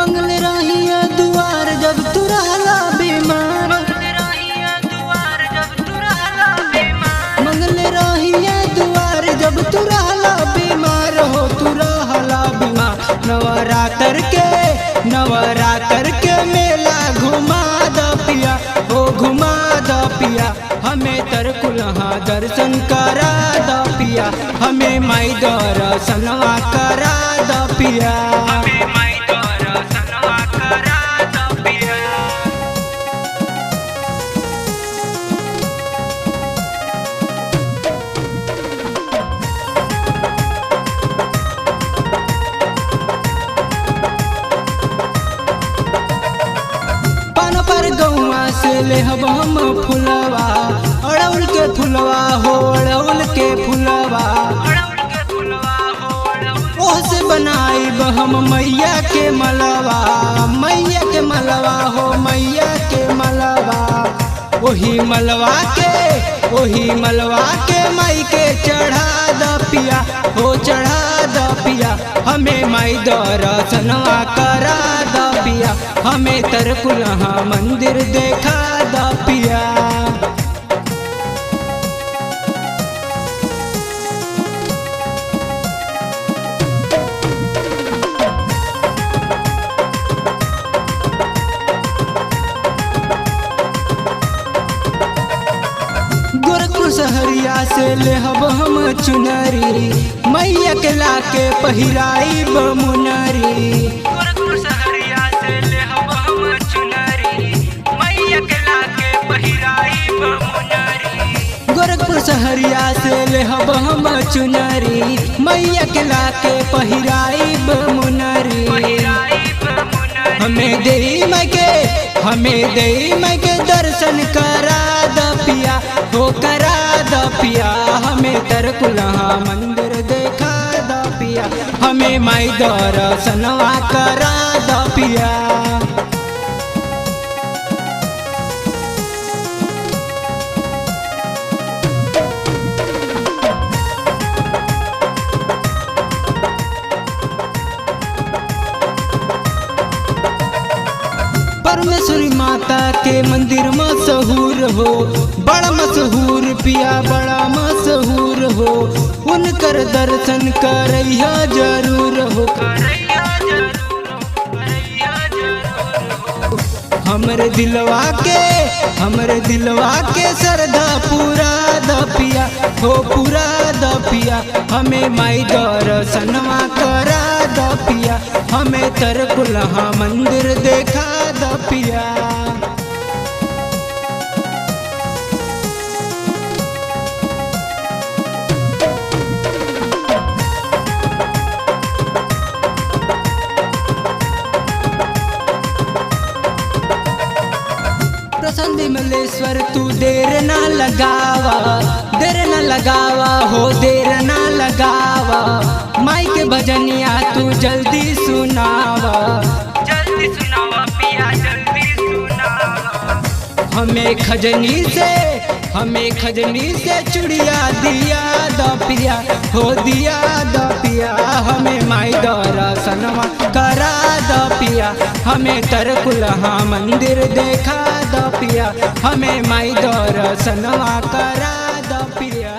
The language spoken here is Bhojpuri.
मंगल रहिया दुआर जब तू रहला बीमार, मंगल रहिया दुआर जब तू रहला बीमार हो, तू रहला बीमार। नवरात्र के मेला घुमा द पिया, ओ घुमा द पिया। हमें तरकुलहा दर्शन करा द पिया, हमें माई दर्शनवा करा द पिया। पर गौवा से लेहब हम फुलवा, अड़उल के फुलवा हो, अड़उल के फुलवा। ओह से बनाइब हम मैया के मलवा, मैया के मलवा हो, मैया के मलवा। ओही मलवा के माई के चढ़ा द पिया, हो चढ़ा द पिया। हमें माई दर्शनवा करा द पिया, हमें तरकुलहा मंदिर देखा द पिया। गोरखपुर सहरिया से लेहब हम चुनरी, मैया के लाके पहिराई बमुनरी। गोरखपुर सहरिया से लेहब हम चुनरी, मैया के लाके पहिराई बमुनरी। गोरखपुर सहरिया से लेहब हम चुनरी, मैया के लाके पहिराई बमुनरी। हमें देई माई के दर्शन करा द पिया, हो करा द पिया। हमें तरकुलहा मंदिर देखा द पिया, हमें माई दर्शनवा करा द पिया। परमेश्वरी माता के मंदिर मशहूर हो, बड़ा मशहूर पिया, बड़ा मशहूर हो। उनकर दर्शन करैया जरूर हो, हमरे दिलवा के श्रद्धा पूरा द पिया, हो पूरा द पिया। हमें माई दर्शनवा करा द पिया, हमें तरकुलहा मंदिर देखा द पिया। प्रसन्न विमलेश्वर तू देर ना लगावा हो, देर ना लगावा। माई के भजनिया तू जल्दी सुनावा पिया, जल्दी सुनावा। हमें खजनी से चुड़िया दिया द पिया, हो दिया द पिया। हमें माई दर्शनवा करा द पिया, हमें तरकुलहा मंदिर देखा द पिया, हमें माई दर्शनवा करा द पिया।